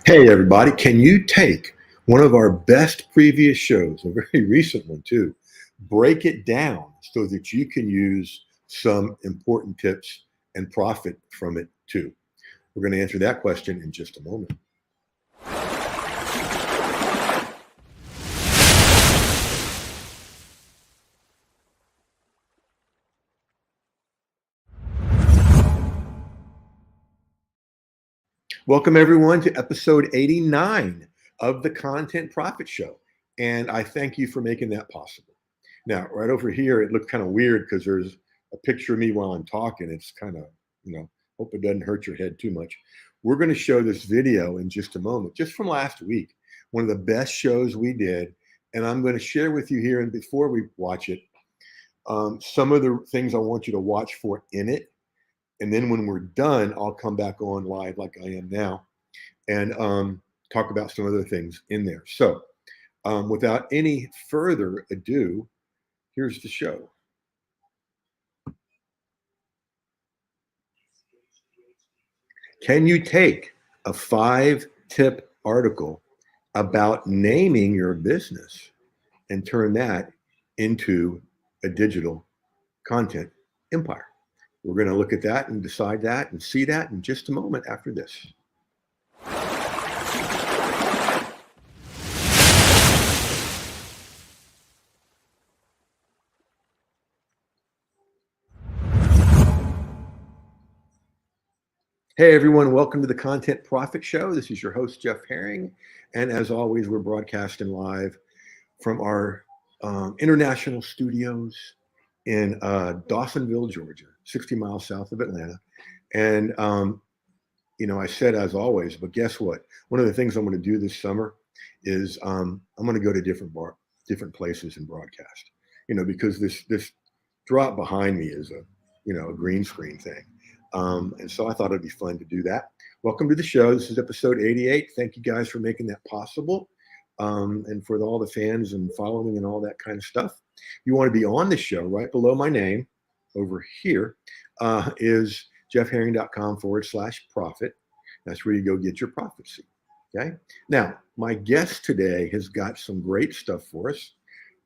Hey, everybody, can you take one of our best previous shows, a very recent one too, break it down so that you can use some important tips and profit from it too? We're going to answer that question in just a moment. Welcome, everyone, to episode 89 of the Content Profit Show. And I thank you for making that possible. Now, right over here, it looks kind of weird because there's a picture of me while I'm talking. It's kind of, hope it doesn't hurt your head too much. We're going to show this video in just a moment, just from last week, one of the best shows we did. And I'm going to share with you here, and before we watch it, some of the things I want you to watch for in it. And then when we're done, I'll come back on live like I am now and talk about some other things in there. So without any further ado, here's the show. Can you take a 5-tip article about naming your business and turn that into a digital content empire? We're going to look at that and decide that and see that in just a moment after this. Hey, everyone. Welcome to the Content Profit Show. This is your host, Jeff Herring. And as always, we're broadcasting live from our international studios in Dawsonville, Georgia, 60 miles south of Atlanta. And, I said as always, but guess what? One of the things I'm going to do this summer is I'm going to go to different places and broadcast, because this drop behind me is a green screen thing. And so I thought it'd be fun to do that. Welcome to the show. This is episode 88. Thank you guys for making that possible. And for all the fans and following and all that kind of stuff. You want to be on the show, right below my name over here is jeffherring.com/profit. That's where you go get your prophecy. Okay. Now, my guest today has got some great stuff for us.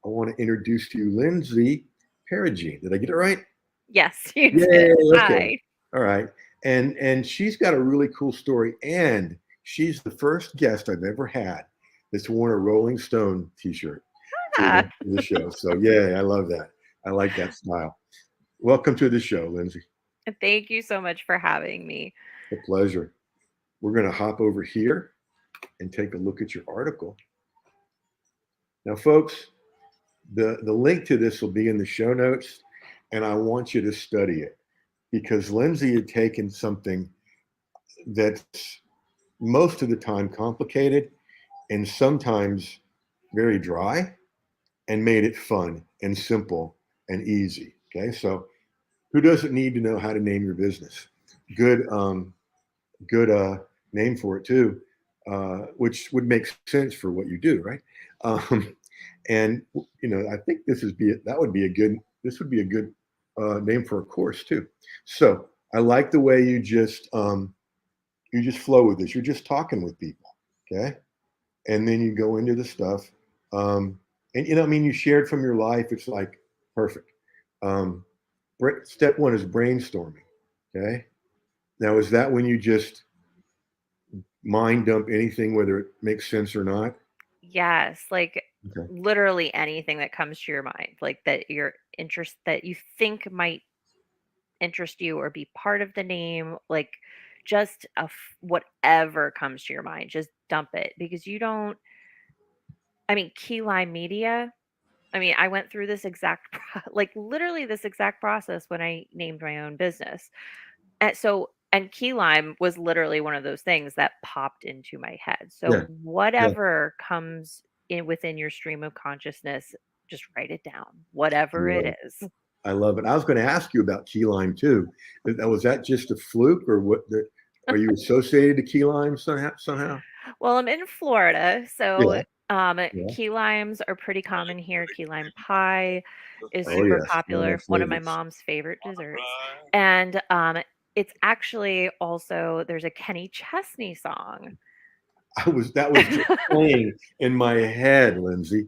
I want to introduce to you Lindsay Perigine. Did I get it right? Yes, you did. Okay. All right. And she's got a really cool story. And she's the first guest I've ever had that's worn a Rolling Stone t-shirt to the show. So yeah, I love that. I like that style. Welcome to the show, Lindsay. Thank you so much for having me. A pleasure. We're going to hop over here and take a look at your article. Now, folks, the link to this will be in the show notes, and I want you to study it because Lindsay had taken something that's most of the time complicated and sometimes very dry and made it fun and simple and easy. Okay, so who doesn't need to know how to name your business? Good name for it too, which would make sense for what you do, right? And I think this would be a good name for a course too. So I like the way you just flow with this. You're just talking with people, okay? And then you go into the stuff. And you shared from your life. It's like perfect. Step one is brainstorming. Okay. Now, is that when you just mind dump anything, whether it makes sense or not? Yes, literally anything that comes to your mind, like that that you think might interest you or be part of the name, like just whatever comes to your mind, just dump it because you don't. I mean, Key Lime Media. I mean, I went through this literally this exact process when I named my own business. And Key Lime was literally one of those things that popped into my head. So whatever comes in within your stream of consciousness, just write it down, whatever it is. I love it. I was going to ask you about key lime too. Was that just a fluke, or what? Are you associated to key lime somehow? Well, I'm in Florida, so key limes are pretty common here. Key lime pie is super popular. One of my mom's favorite desserts, and it's actually also there's a Kenny Chesney song. that was just playing in my head, Lindsay.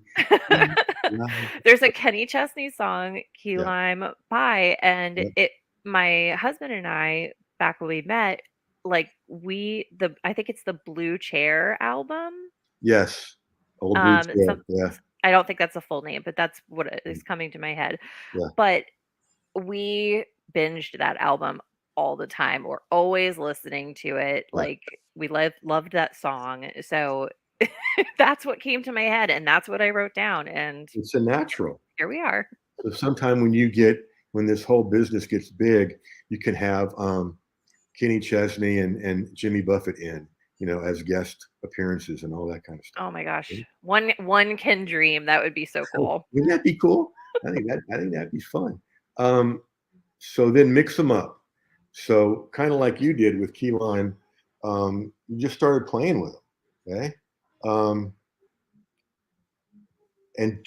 There's a Kenny Chesney song, Key Yeah, Lime Pie, and yeah. my husband and I, back when we met, like I think it's the Blue Chair album. Yes. Old Blue Chair. Some Yeah. I don't think that's a full name, but that's what is coming to my head. Yeah. But we binged that album all the time. We're always listening to it. Yeah. Like we loved that song. So that's what came to my head and that's what I wrote down. And It's a natural. here we are. So sometime when this whole business gets big, you can have Kenny Chesney and Jimmy Buffett in, as guest appearances and all that kind of stuff. Oh my gosh. One can dream. That would be so cool. Wouldn't that be cool? I think that'd be fun. So then mix them up. So kind of like you did with Key Lime, you just started playing with them. Okay. And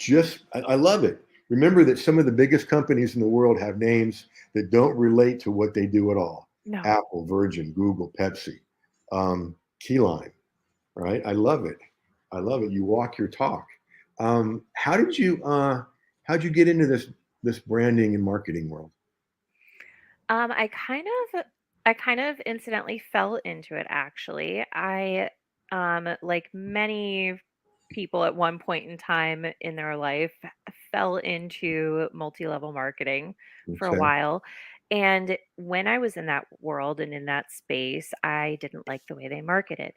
I love it. Remember that some of the biggest companies in the world have names that don't relate to what they do at all. No. Apple, Virgin, Google, Pepsi, Key Lime, right? I love it. I love it. You walk your talk. How'd you get into this branding and marketing world? I kind of incidentally fell into it actually. I like many people at one point in time in their life fell into multi-level marketing for a Okay. while. And when I was in that world and in that space, I didn't like the way they marketed.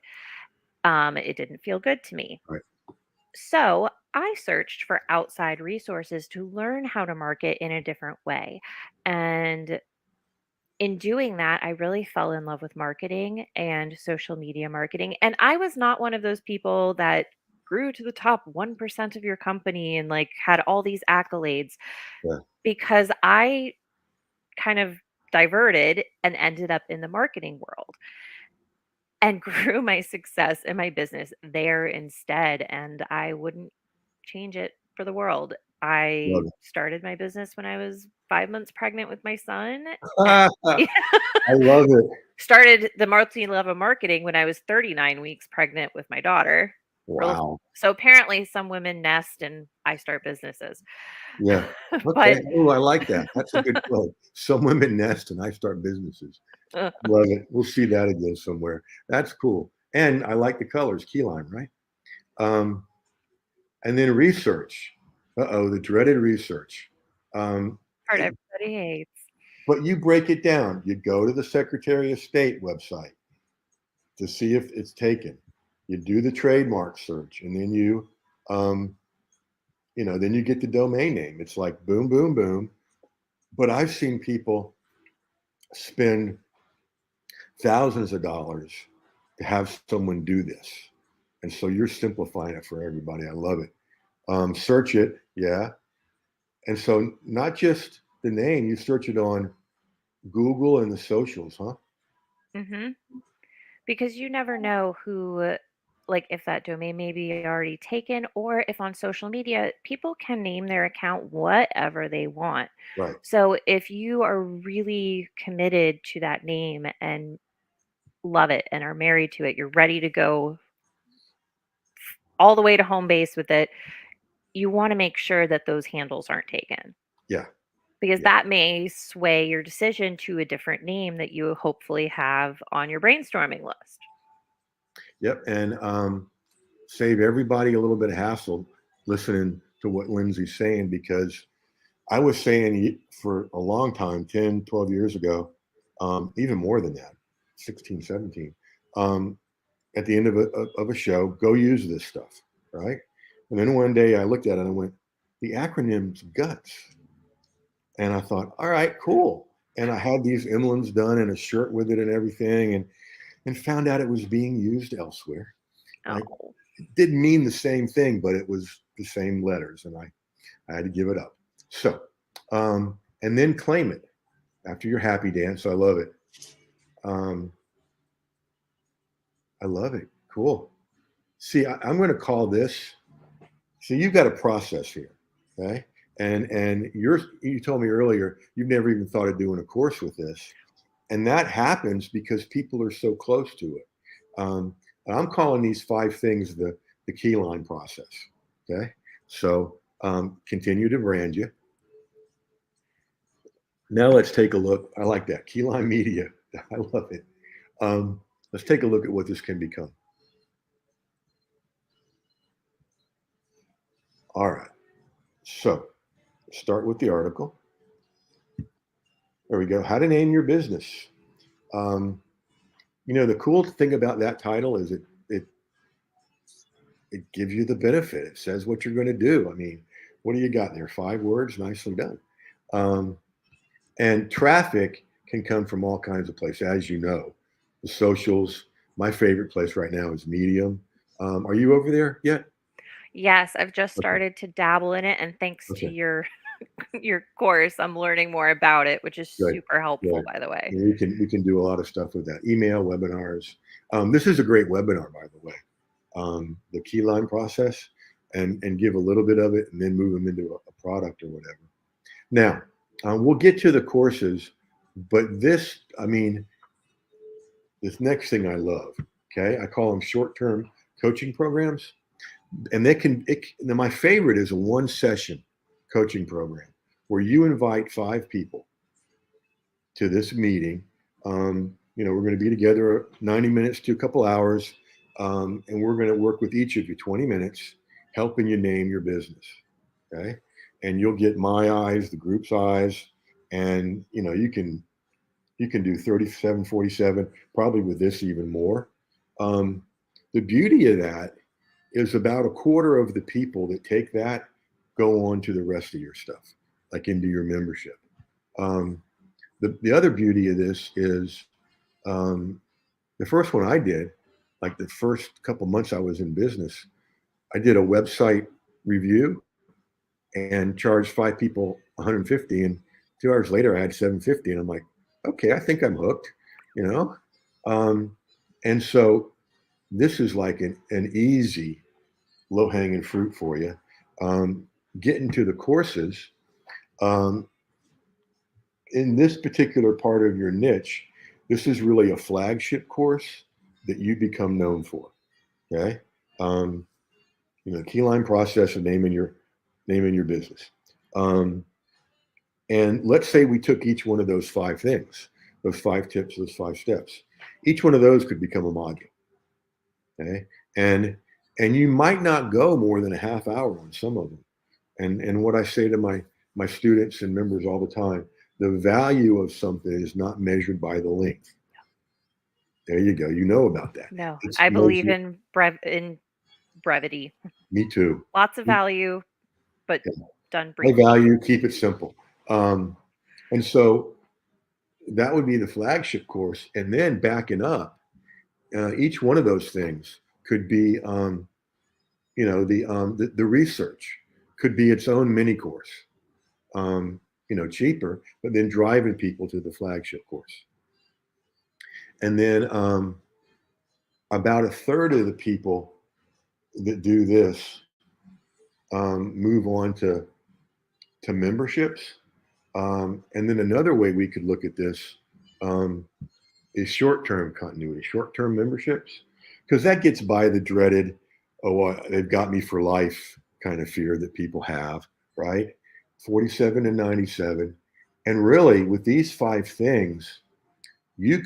It didn't feel good to me. Right. So I searched for outside resources to learn how to market in a different way. And in doing that, I really fell in love with marketing and social media marketing. And I was not one of those people that grew to the top 1% of your company and like had all these accolades Yeah. because I kind of diverted and ended up in the marketing world and grew my success in my business there instead. And I wouldn't change it for the world. I Love started my business when I was 5 months pregnant with my son. it. I love it. Started the multi-level marketing when I was 39 weeks pregnant with my daughter. Wow. So apparently some women nest and I start businesses. Yeah. But Okay. Oh, I like that. That's a good quote. Some women nest and I start businesses. Love it. We'll see that again somewhere. That's cool. And I like the colors, key lime, right? And then research. The dreaded research. part everybody hates. But you break it down. You go to the Secretary of State website to see if it's taken. You do the trademark search, and then then you get the domain name. It's like boom, boom, boom. But I've seen people spend thousands of dollars to have someone do this. And so you're simplifying it for everybody. I love it. Search it. Yeah. And so not just the name, you search it on Google and the socials, huh? Mm-hmm. Because you never know who, like, if that domain may be already taken, or if on social media, people can name their account whatever they want. Right. So if you are really committed to that name and love it and are married to it, you're ready to go all the way to home base with it, you want to make sure that those handles aren't taken. Yeah. Because Yeah. that may sway your decision to a different name that you hopefully have on your brainstorming list. Yep. And save everybody a little bit of hassle listening to what Lindsay's saying, because I was saying for a long time, 10, 12 years ago, even more than that, 16, 17, at the end of a show, go use this stuff, right? And then one day I looked at it and I went, the acronym's guts. And I thought, all right, cool. And I had these emblems done and a shirt with it and everything, and found out it was being used elsewhere. Like, Oh. it didn't mean the same thing, but it was the same letters, and I had to give it up. So, and then claim it after your happy dance. I love it. I love it. Cool. See, I'm going to call this. See, you've got a process here, okay? And you told me earlier you've never even thought of doing a course with this, and that happens because people are so close to it. I'm calling these 5 things the keyline process. Okay. So continue to brand you. Now let's take a look. I like that. Keyline Media. I love it. Let's take a look at what this can become. All right. So start with the article. There we go. How to name your business. The cool thing about that title is it gives you the benefit. It says what you're going to do. I mean, what do you got there? 5 words, nicely done. And traffic can come from all kinds of places, as you know. The socials. My favorite place right now is Medium. Are you over there yet? Yes, I've just started to dabble in it, and thanks to your course, I'm learning more about it, which is super helpful, by the way. We can do a lot of stuff with that. Email, webinars. This is a great webinar, by the way. The keyline process, and give a little bit of it, and then move them into a product or whatever. Now, we'll get to the courses, but this next thing I love. Okay, I call them short-term coaching programs, and my favorite is a 1-session coaching program where you invite 5 people to this meeting. We're going to be together 90 minutes to a couple hours, and we're going to work with each of you 20 minutes, helping you name your business. Okay, and you'll get my eyes, the group's eyes, and you can do 37, 47, probably with this even more. The beauty of that is about a quarter of the people that take that go on to the rest of your stuff, like into your membership. The other beauty of this is the first one I did, like the first couple months I was in business, I did a website review and charged 5 people $150, and 2 hours later I had $750, and I'm like, okay, I think I'm hooked, and so this is like an easy low-hanging fruit for you. Getting to the courses, in this particular part of your niche, this is really a flagship course that you become known for. Okay, the keyline process of naming your business. And let's say we took each one of those 5 things, those 5 tips, those 5 steps. Each one of those could become a module. Okay, and you might not go more than a half hour on some of them. And what I say to my students and members all the time, the value of something is not measured by the length. There you go. You know about that. No, I believe in brevity. Me too. Lots of value, but done High briefly. value, keep it simple. And so that would be the flagship course. And then backing up, each one of those things could be, the research could be its own mini course, cheaper, but then driving people to the flagship course. And then about a third of the people that do this move on to memberships. And then another way we could look at this is short-term continuity, short-term memberships, because that gets by the dreaded, they've got me for life kind of fear that people have, right? 47 and 97. And really, with these 5 things, you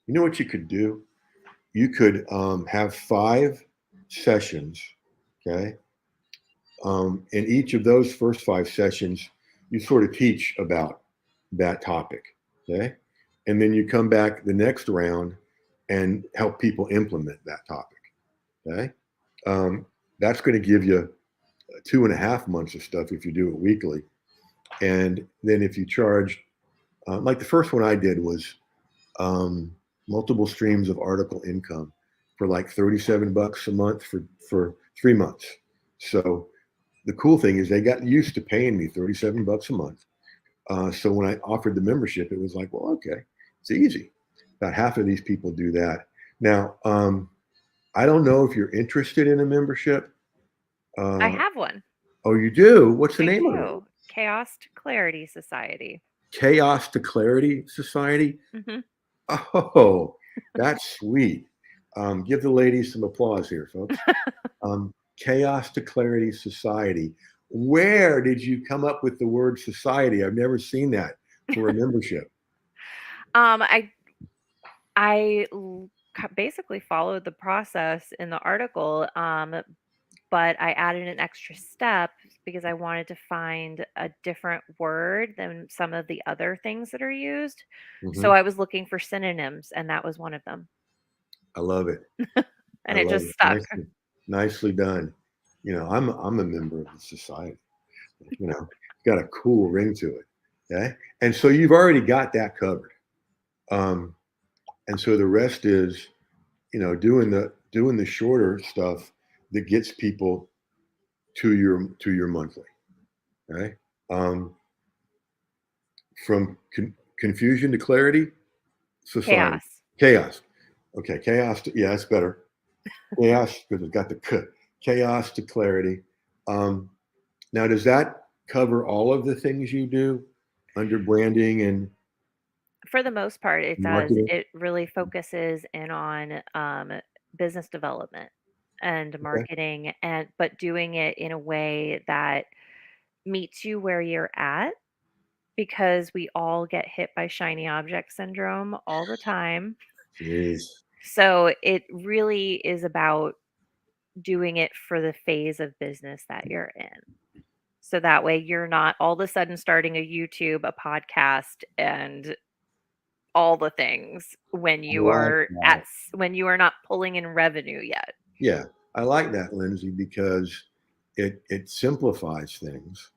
know what you could do? You could have 5 sessions, okay? In each of those first 5 sessions, you sort of teach about that topic, okay? And then you come back the next round and help people implement that topic, okay? That's going to give you 2.5 months of stuff if you do it weekly. And then if you charge, like the first one I did was multiple streams of article income for like $37 a month for 3 months. So the cool thing is they got used to paying me $37 a month. So when I offered the membership, it was like, well, okay, it's easy. About half of these people do that. Now, I don't know if you're interested in a membership. I have one. Oh, you do? What's the name of it? Chaos to Clarity Society. Chaos to Clarity Society? Mm-hmm. Oh, that's sweet. Give the ladies some applause here, folks. Chaos to Clarity Society. Where did you come up with the word society? I've never seen that for a membership. Um, I basically followed the process in the article, but I added an extra step because I wanted to find a different word than some of the other things that are used. So Hmm. I was looking for synonyms, and that was one of them, I love it. I and it love just it. stuck. Nicely done. I'm a member of the society. It's got a cool ring to it. Okay. And so you've already got that covered. Um, and so the rest is, doing the shorter stuff that gets people to your monthly. Okay. Um, from confusion to clarity, society, Chaos. chaos. Okay. Chaos. Yeah, that's better. Chaos, because it's got the chaos to clarity. Um, Now, does that cover all of the things you do under branding and For the most part, it does. marketing? It really focuses in on business development and Okay. marketing, and but doing it in a way that meets you where you're at, because we all get hit by shiny object syndrome all the time. Jeez. So it really is about doing it for the phase of business that you're in. So that way you're not all of a sudden starting a YouTube, a podcast, and all the things when I you like are that. when you are not pulling in revenue yet. Yeah, I like that, Lindsay, because it simplifies things.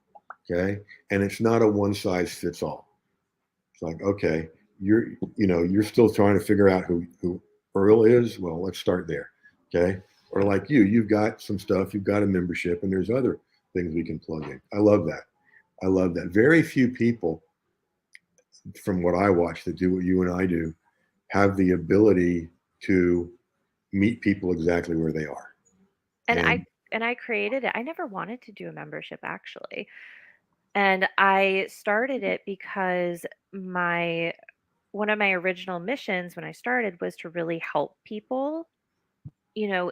Okay, and it's not a one size fits all. It's like, okay, you're still trying to figure out who Earl is. Well, let's start there. Okay, or like you've got some stuff, you've got a membership, and there's other things we can plug in. I love that. I love that. Very few people, from what I watch, that do what you and I do, have the ability to meet people exactly where they are. And I And and I created it. I never wanted to do a membership, actually. And I started it because my one of my original missions when I started was to really help people, you know,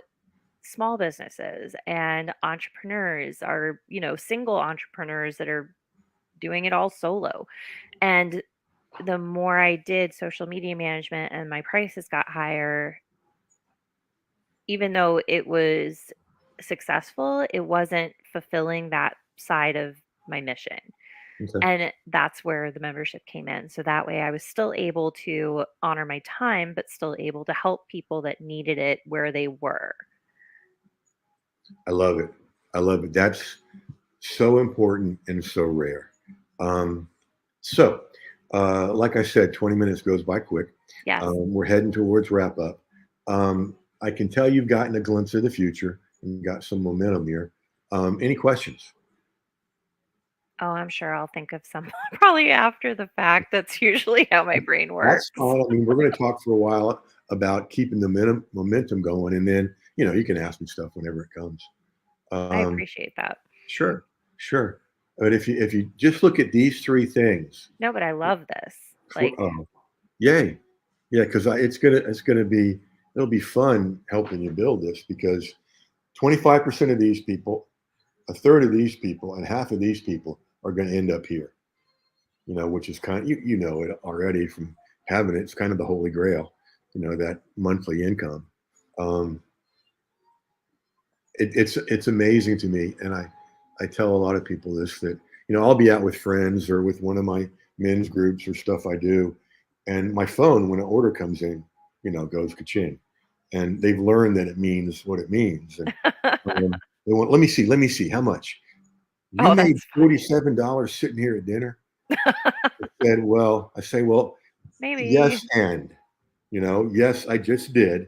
small businesses and entrepreneurs, are, single entrepreneurs that are doing it all solo. And the more I did social media management and my prices got higher, even though it was successful, it wasn't fulfilling that side of my mission. okay, And that's where the membership came in. So that way I was still able to honor my time, but still able to help people that needed it where they were. I love it. I love it. That's so important and so rare. Um, so, like I said, 20 minutes goes by quick. Yes. We're heading towards wrap up. I can tell you've gotten a glimpse of the future and got some momentum here. Any questions? Oh, I'm sure I'll think of some probably after the fact. That's usually how my brain That's works. fine. I mean, we're going to talk for a while about keeping the momentum going, and then you can ask me stuff whenever it comes. I Um, appreciate that. sure, sure. But if you just look at these three things, No, but I love this. for, Like, yay, yeah, because it's gonna be it'll be fun helping you build this because 25% of these people, a third of these people, and half of these people are going to end up here. Which is kind of you know it already from having it. It's kind of the holy grail. That monthly income. Um, it's amazing to me, and I tell a lot of people this that I'll be out with friends or with one of my men's groups or stuff I do, and my phone when an order comes in, goes ka-ching, and they've learned that it means what it means, and they want let me see how much you oh, made that's $47 sitting here at dinner. I say, well, maybe. yes, and yes, I just did.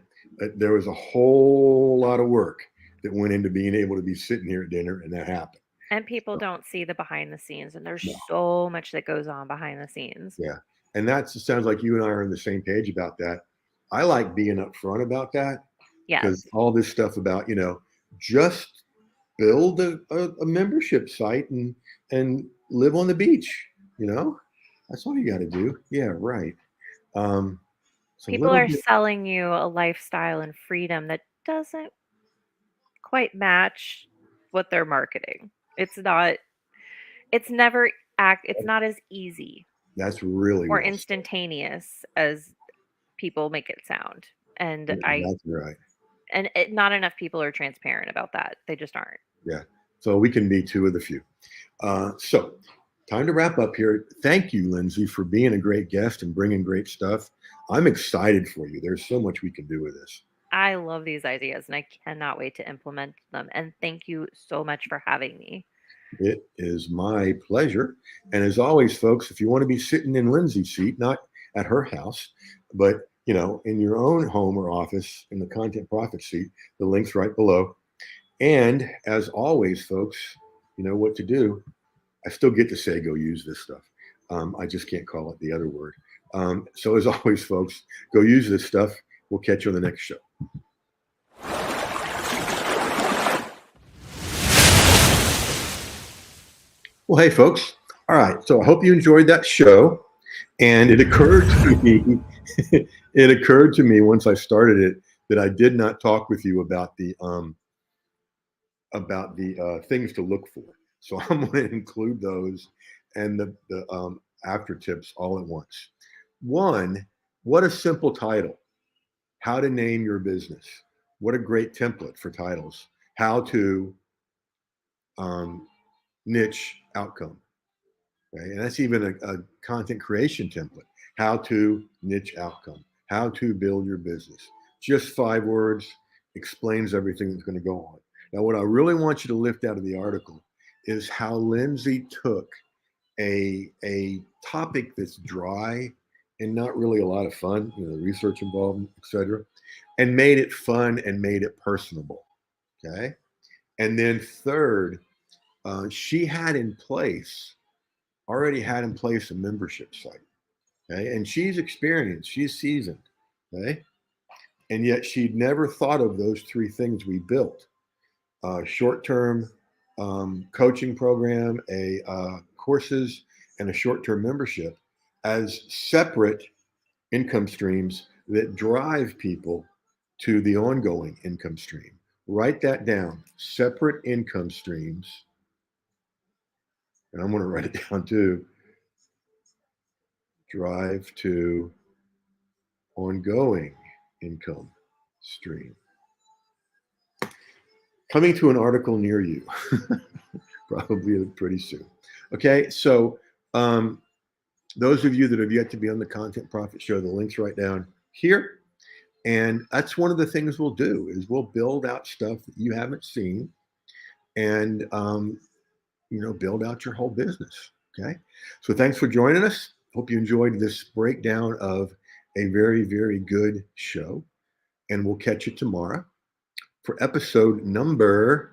There was a whole lot of work that went into being able to be sitting here at dinner, and that happened. And people So, don't see the behind the scenes, and there's no, so much that goes on behind the scenes. yeah, and that sounds like you and I are on the same page about that. I like being upfront about that Yes. because all this stuff about just build a membership site and live on the beach. That's all you got to do. Yeah, right. Um, It's a People little are bit. selling you a lifestyle and freedom that doesn't quite match what they're marketing. It's not it's never it's not as easy That's really or well said. instantaneous as people make it sound. And I That's right. not enough people are transparent about that. They just aren't. Yeah. So we can be two of the few. So, time to wrap up here. Thank you, Lindsay, for being a great guest and bringing great stuff. I'm excited for you. There's so much we can do with this. I love these ideas and I cannot wait to implement them. And thank you so much for having me. It is my pleasure. And as always, folks, if you want to be sitting in Lindsay's seat, not at her house, but in your own home or office in the Content Profit seat, the link's right below. And as always, folks, you know what to do. I still get to say go use this stuff. I just can't call it the other word. So as always, folks, go use this stuff. We'll catch you on the next show. Well, hey, folks. All right. So I hope you enjoyed that show. And it occurred to me, once I started it that I did not talk with you about the things to look for. So I'm going to include those and the after tips all at once. One, what a simple title. How to name your business. What a great template for titles. How to niche outcome. Okay? And that's even a content creation template. How to niche outcome. How to build your business. Just 5 words explains everything that's going to go on. Now, what I really want you to lift out of the article is how Lindsay took a topic that's dry and not really a lot of fun, the research involved, etc., and made it fun and made it personable. Okay. And then third, she already had in place a membership site. Okay. And she's experienced, she's seasoned. Okay. And yet she'd never thought of those 3 things we built: short-term coaching program, courses, and a short-term membership as separate income streams that drive people to the ongoing income stream. Write that down. Separate income streams. And I'm going to write it down too. Drive to ongoing income stream. Coming to an article near you, probably pretty soon. Okay, so those of you that have yet to be on the Content Profit Show, the link's right down here. And that's one of the things we'll do is we'll build out stuff that you haven't seen and, build out your whole business. Okay, so thanks for joining us. Hope you enjoyed this breakdown of a very, very good show. And we'll catch you tomorrow for episode number,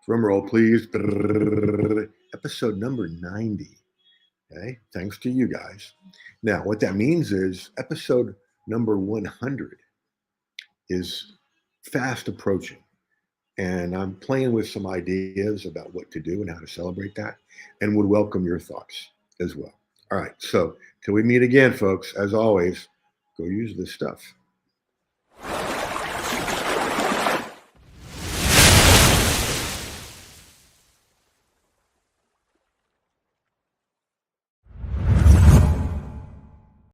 drum roll please, episode number 90. Okay, thanks to you guys. Now, what that means is episode number 100 is fast approaching. And I'm playing with some ideas about what to do and how to celebrate that, and would welcome your thoughts as well. All right, so till we meet again, folks, as always, go use this stuff.